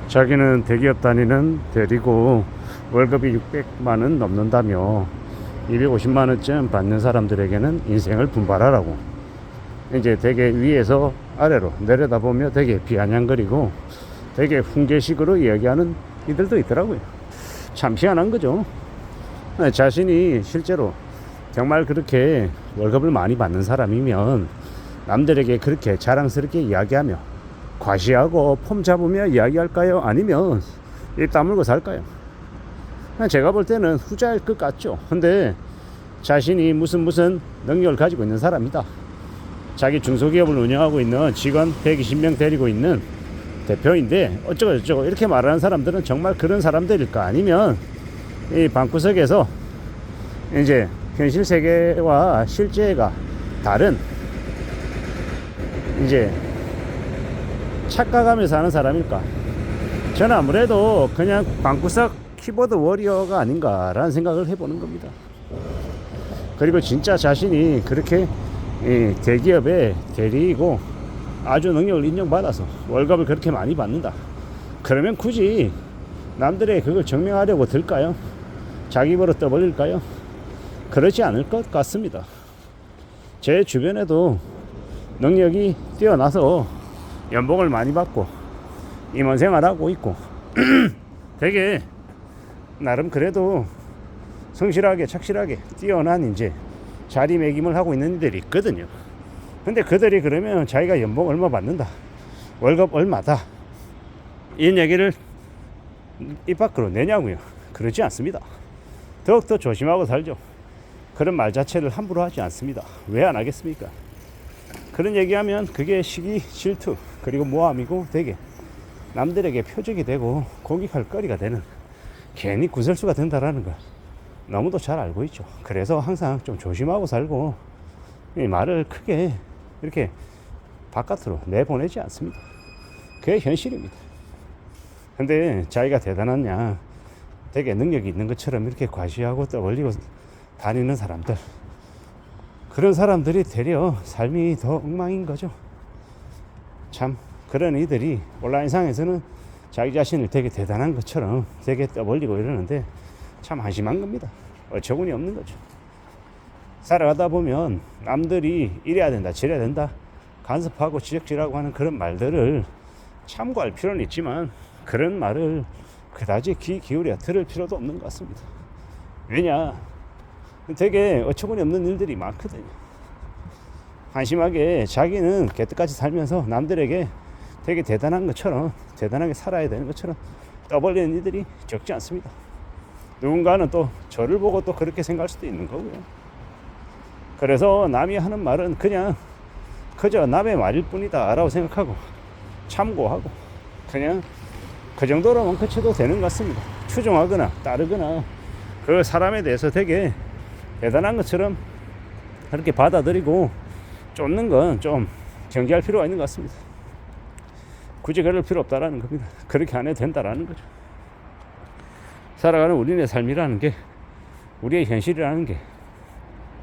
자기는 대기업 다니는 대리고 월급이 600만 원 넘는다며 250만 원쯤 받는 사람들에게는 인생을 분발하라고 이제 되게 위에서 아래로 내려다보며 되게 비아냥거리고 되게 훈계식으로 이야기하는 이들도 있더라고요. 참 희한한 거죠. 자신이 실제로 정말 그렇게 월급을 많이 받는 사람이면 남들에게 그렇게 자랑스럽게 이야기하며 과시하고 폼 잡으며 이야기할까요? 아니면 입 다물고 살까요? 제가 볼 때는 후자일 것 같죠. 근데 자신이 무슨 능력을 가지고 있는 사람이다. 자기 중소기업을 운영하고 있는 직원 120명 데리고 있는 대표인데 어쩌고 이렇게 말하는 사람들은 정말 그런 사람들일까? 아니면 이 방구석에서 이제 현실 세계와 실제가 다른 이제 착각하면서 하는 사람일까? 저는 아무래도 그냥 방구석 키보드 워리어가 아닌가라는 생각을 해보는 겁니다. 그리고 진짜 자신이 그렇게 대기업의 대리이고 아주 능력을 인정받아서 월급을 그렇게 많이 받는다. 그러면 굳이 남들의 그걸 증명하려고 들까요? 자기 입으로 떠벌릴까요? 그러지 않을 것 같습니다. 제 주변에도 능력이 뛰어나서 연봉을 많이 받고 임원 생활하고 있고 되게 나름 그래도 성실하게 착실하게 뛰어난 이제 자리매김을 하고 있는 이들이 있거든요. 근데 그들이 그러면 자기가 연봉 얼마 받는다, 월급 얼마다 이런 얘기를 입 밖으로 내냐고요? 그러지 않습니다. 더욱더 조심하고 살죠. 그런 말 자체를 함부로 하지 않습니다. 왜 안 하겠습니까? 그런 얘기하면 그게 시기 질투 그리고 모함이고 되게 남들에게 표적이 되고 공격할 거리가 되는 괜히 구설수가 된다라는 걸 너무도 잘 알고 있죠. 그래서 항상 좀 조심하고 살고 이 말을 크게 이렇게 바깥으로 내보내지 않습니다. 그게 현실입니다. 근데 자기가 대단하냐, 되게 능력이 있는 것처럼 이렇게 과시하고 떠벌리고 다니는 사람들, 그런 사람들이 되려 삶이 더 엉망인 거죠. 참 그런 이들이 온라인상에서는 자기 자신을 되게 대단한 것처럼 되게 떠벌리고 이러는데 참 한심한 겁니다. 어처구니 없는 거죠. 살아가다 보면 남들이 이래야 된다 저래야 된다 간섭하고 지적질하고 하는 그런 말들을 참고할 필요는 있지만 그런 말을 그다지 귀 기울여 들을 필요도 없는 것 같습니다. 왜냐, 되게 어처구니 없는 일들이 많거든요. 한심하게 자기는 개떡같이 살면서 남들에게 되게 대단한 것처럼 대단하게 살아야 되는 것처럼 떠벌리는 이들이 적지 않습니다. 누군가는 또 저를 보고 또 그렇게 생각할 수도 있는 거고요. 그래서 남이 하는 말은 그냥 그저 남의 말일 뿐이다 라고 생각하고 참고하고 그냥 그 정도로만 그쳐도 되는 것 같습니다. 추종하거나 따르거나 그 사람에 대해서 되게 대단한 것처럼 그렇게 받아들이고 쫓는 건 좀 경계할 필요가 있는 것 같습니다. 굳이 그럴 필요 없다라는 겁니다. 그렇게 안 해도 된다라는 거죠. 살아가는 우리네 삶이라는 게, 우리의 현실이라는 게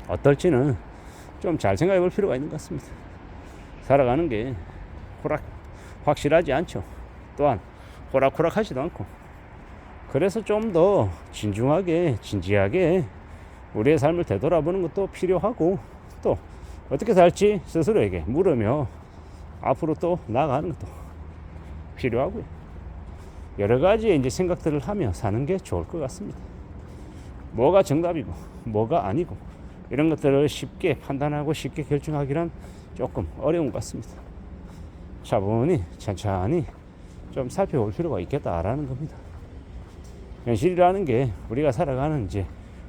어떨지는 좀 잘 생각해 볼 필요가 있는 것 같습니다. 살아가는 게 확실하지 않죠. 또한 호락호락하지도 않고, 그래서 좀 더 진중하게 진지하게 우리의 삶을 되돌아보는 것도 필요하고, 또 어떻게 살지 스스로에게 물으며 앞으로 또 나아가는 것도 필요하고요. 여러 가지 이제 생각들을 하며 사는 게 좋을 것 같습니다. 뭐가 정답이고 뭐가 아니고 이런 것들을 쉽게 판단하고 쉽게 결정하기란 조금 어려운 것 같습니다. 차분히 천천히 좀 살펴볼 필요가 있겠다라는 겁니다. 현실이라는 게, 우리가 살아가는 이제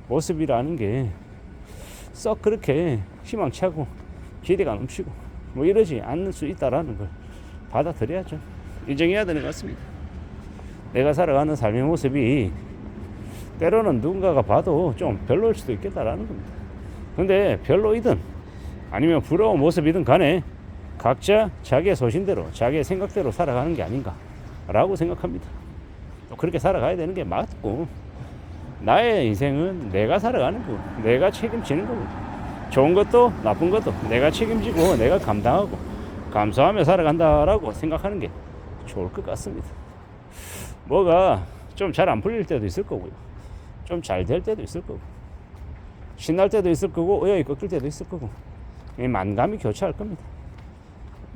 모습이라는 게 썩 그렇게 희망차고 기대가 넘치고 뭐 이러지 않을 수 있다라는 걸 받아들여야죠. 인정해야 되는 것 같습니다. 내가 살아가는 삶의 모습이 때로는 누군가가 봐도 좀 별로일 수도 있겠다라는 겁니다. 근데 별로이든 아니면 부러운 모습이든 간에 각자 자기의 소신대로 자기의 생각대로 살아가는 게 아닌가 라고 생각합니다. 또 그렇게 살아가야 되는 게 맞고, 나의 인생은 내가 살아가는 거고 내가 책임지는 거고, 좋은 것도 나쁜 것도 내가 책임지고 내가 감당하고 감수하며 살아간다라고 생각하는 게 좋을 것 같습니다. 뭐가 좀 잘 안 풀릴 때도 있을 거고요. 좀 잘 될 때도 있을 거고. 신날 때도 있을 거고, 의욕이 꺾일 때도 있을 거고. 만감이 교차할 겁니다.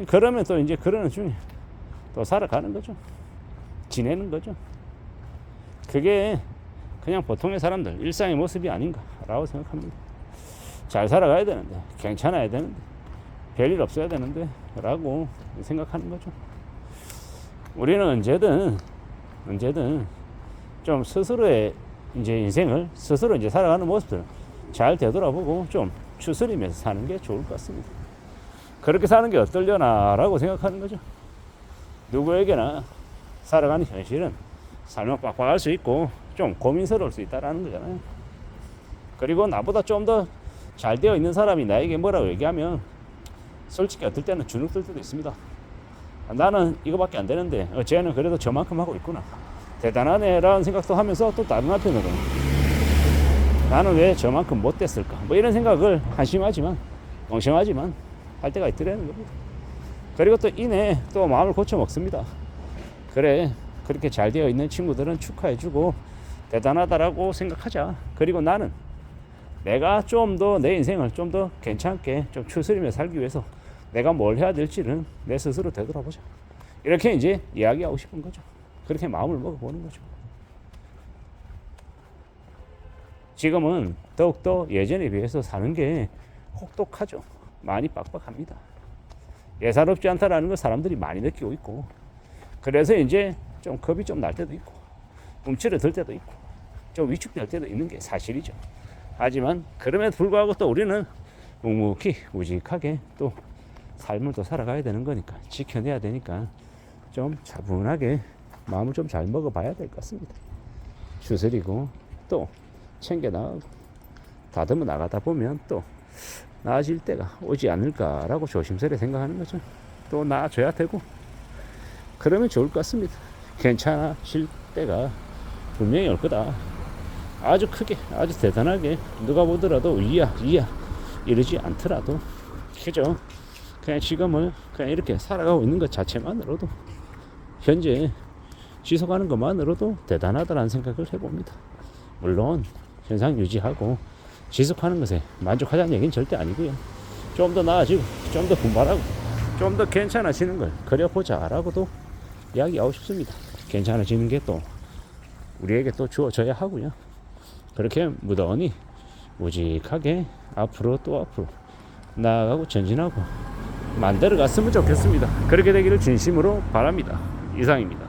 그러면 또 이제 그러는 중에 또 살아가는 거죠. 지내는 거죠. 그게 그냥 보통의 사람들 일상의 모습이 아닌가라고 생각합니다. 잘 살아가야 되는데, 괜찮아야 되는데, 별일 없어야 되는데 라고 생각하는 거죠. 우리는 언제든 좀 스스로의 이제 인생을 스스로 이제 살아가는 모습들 잘 되돌아보고 좀 추스리면서 사는 게 좋을 것 같습니다. 그렇게 사는 게 어떨려나라고 생각하는 거죠. 누구에게나 살아가는 현실은 삶은 빡빡할 수 있고 좀 고민스러울 수 있다라는 거잖아요. 그리고 나보다 좀 더 잘 되어 있는 사람이 나에게 뭐라고 얘기하면 솔직히 어떨 때는 주눅 들 때도 있습니다. 나는 이거밖에 안 되는데 쟤는 그래도 저만큼 하고 있구나, 대단하네 라는 생각도 하면서 또 다른 한편으로는 나는 왜 저만큼 못 됐을까, 뭐 이런 생각을 한심하지만 멍청하지만 할 때가 있더라는 겁니다. 그리고 또 이내 또 마음을 고쳐 먹습니다. 그래, 그렇게 잘 되어 있는 친구들은 축하해주고 대단하다라고 생각하자. 그리고 나는 내가 좀 더 내 인생을 좀 더 괜찮게 좀 추스리며 살기 위해서 내가 뭘 해야 될지는 내 스스로 되돌아보자. 이렇게 이제 이야기하고 싶은 거죠. 그렇게 마음을 먹어보는 거죠. 지금은 더욱더 예전에 비해서 사는 게 혹독하죠. 많이 빡빡합니다. 예사롭지 않다라는 걸 사람들이 많이 느끼고 있고, 그래서 이제 좀 겁이 좀 날 때도 있고 움츠러들 때도 있고 좀 위축될 때도 있는 게 사실이죠. 하지만 그럼에도 불구하고 또 우리는 묵묵히 우직하게 또 삶을 또 살아가야 되는 거니까, 지켜내야 되니까 좀 차분하게 마음을 좀 잘 먹어봐야 될 것 같습니다. 추스리고 또 챙겨나가고 다듬어 나가다 보면 또 나아질 때가 오지 않을까라고 조심스레 생각하는 거죠. 또 나아져야 되고 그러면 좋을 것 같습니다. 괜찮아질 때가 분명히 올 거다. 아주 크게, 아주 대단하게 누가 보더라도 이야 이러지 않더라도, 그죠? 그냥 지금을 그냥 이렇게 살아가고 있는 것 자체만으로도, 현재 지속하는 것만으로도 대단하다는 생각을 해봅니다. 물론 현상 유지하고 지속하는 것에 만족하자는 얘기는 절대 아니고요. 좀 더 나아지고 좀 더 분발하고 좀 더 괜찮아지는 걸 그려보자 라고도 이야기하고 싶습니다. 괜찮아지는 게 또 우리에게 또 주어져야 하고요. 그렇게 무던히 우직하게 앞으로 또 앞으로 나아가고 전진하고 만들어 갔으면 좋겠습니다. 그렇게 되기를 진심으로 바랍니다. 이상입니다.